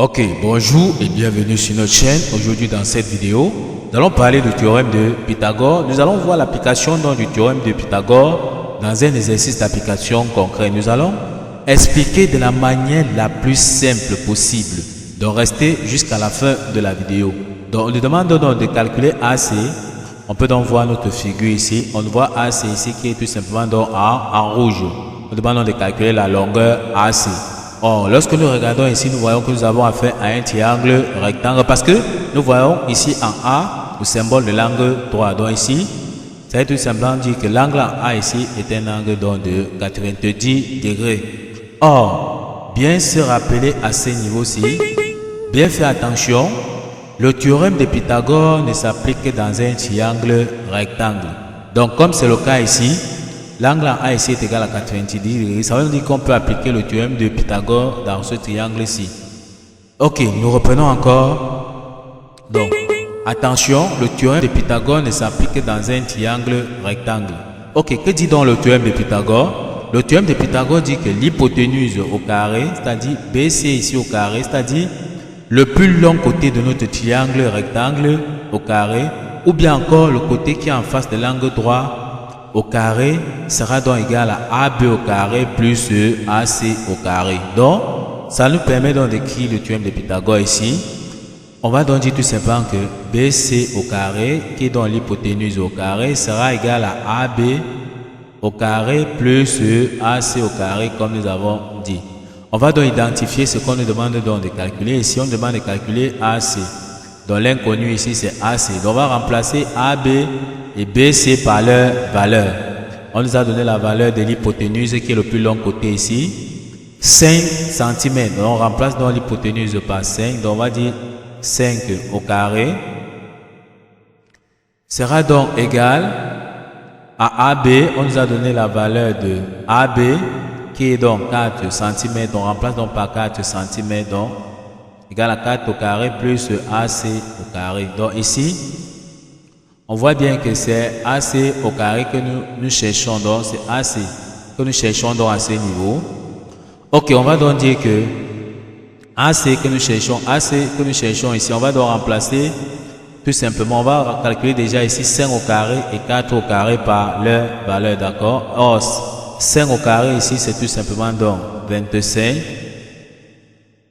Ok, bonjour et bienvenue sur notre chaîne. Aujourd'hui dans cette vidéo, nous allons parler du théorème de Pythagore. Nous allons voir l'application du théorème de Pythagore dans un exercice d'application concret. Nous allons expliquer de la manière la plus simple possible. Donc restez jusqu'à la fin de la vidéo. Donc on nous demande donc de calculer AC. On peut donc voir notre figure ici. On voit AC ici qui est tout simplement donc en rouge. On demande donc de calculer la longueur AC. Or, lorsque nous regardons ici, nous voyons que nous avons affaire à un triangle rectangle parce que nous voyons ici en A le symbole de l'angle droit. Donc ici, ça veut tout simplement dire que l'angle en A ici est un angle donc de 90 degrés. Or, bien se rappeler à ce niveau-ci, bien faire attention, le théorème de Pythagore ne s'applique que dans un triangle rectangle. Donc comme c'est le cas ici, l'angle en A ici est égal à 90 degrés. Ça veut dire qu'on peut appliquer le théorème de Pythagore dans ce triangle-ci. Ok, nous reprenons encore. Donc, attention, le théorème de Pythagore ne s'applique que dans un triangle rectangle. Ok, que dit donc le théorème de Pythagore? Le théorème de Pythagore dit que l'hypoténuse au carré, c'est-à-dire BC ici au carré, c'est-à-dire le plus long côté de notre triangle rectangle au carré, ou bien encore le côté qui est en face de l'angle droit au carré sera donc égal à AB au carré plus AC au carré. Donc, ça nous permet donc d'écrire le théorème de Pythagore ici. On va donc dire tout simplement que BC au carré, qui est donc l'hypoténuse au carré, sera égal à AB au carré plus AC au carré, comme nous avons dit. On va donc identifier ce qu'on nous demande donc de calculer. Ici, on demande de calculer AC. Donc, l'inconnu ici, c'est AC. Donc, on va remplacer AB et BC par leur valeur. On nous a donné la valeur de l'hypoténuse qui est le plus long côté ici, 5 cm. Donc on remplace donc l'hypoténuse par 5. Donc on va dire 5 au carré sera donc égal à AB. On nous a donné la valeur de AB qui est donc 4 cm. Donc on remplace donc par 4 cm. Donc égal à 4 au carré plus AC au carré. Donc ici, on voit bien que c'est AC au carré que nous cherchons, donc c'est AC que nous cherchons donc à ce niveau. Ok, on va donc dire que AC que nous cherchons ici, on va donc remplacer tout simplement, on va calculer déjà ici 5 au carré et 4 au carré par leur valeur, d'accord? Or, 5 au carré ici c'est tout simplement donc 25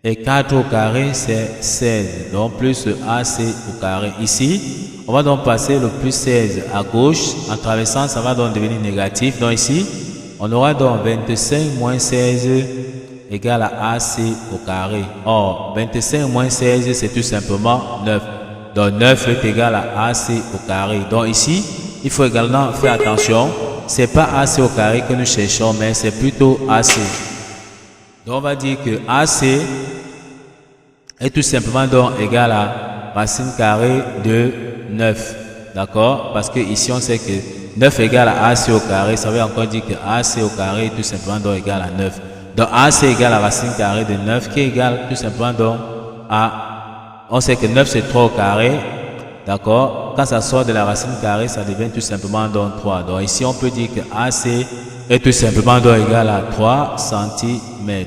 et 4 au carré c'est 16, donc plus AC au carré ici. On va donc passer le plus 16 à gauche. En traversant, ça va donc devenir négatif. Donc ici, on aura donc 25 moins 16 égale à AC au carré. Or, 25 moins 16, c'est tout simplement 9. Donc 9 est égal à AC au carré. Donc ici, il faut également faire attention. Ce n'est pas AC au carré que nous cherchons, mais c'est plutôt AC. Donc on va dire que AC est tout simplement donc égal à racine carrée de 9, d'accord? Parce que ici on sait que 9 égale à AC au carré, ça veut encore dire que AC au carré est tout simplement donc égal à 9. Donc AC égale à racine carrée de 9 qui est égal tout simplement donc à, on sait que 9 c'est 3 au carré, d'accord? Quand ça sort de la racine carrée, ça devient tout simplement donc 3. Donc ici on peut dire que AC est tout simplement donc égal à 3 cm.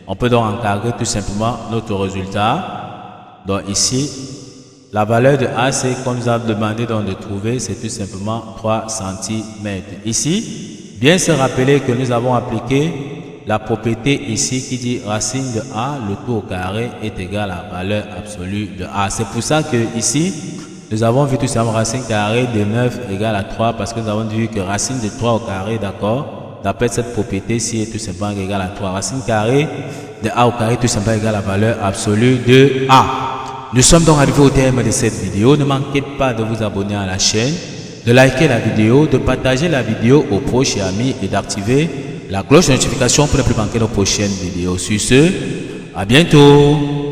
On peut donc encadrer tout simplement notre résultat. Donc ici, la valeur de AC qu'on nous a demandé donc de trouver, c'est tout simplement 3 cm. Ici, bien se rappeler que nous avons appliqué la propriété ici qui dit racine de A, le tout au carré est égal à la valeur absolue de A. C'est pour ça que ici, nous avons vu tout simplement racine carrée de 9 égale à 3 parce que nous avons vu que racine de 3 au carré, d'accord, d'après cette propriété-ci est tout simplement égal à 3. Racine carrée de A au carré est tout simplement égal à la valeur absolue de A. Nous sommes donc arrivés au terme de cette vidéo. Ne manquez pas de vous abonner à la chaîne, de liker la vidéo, de partager la vidéo aux proches et amis et d'activer la cloche de notification pour ne plus manquer nos prochaines vidéos. Sur ce, à bientôt.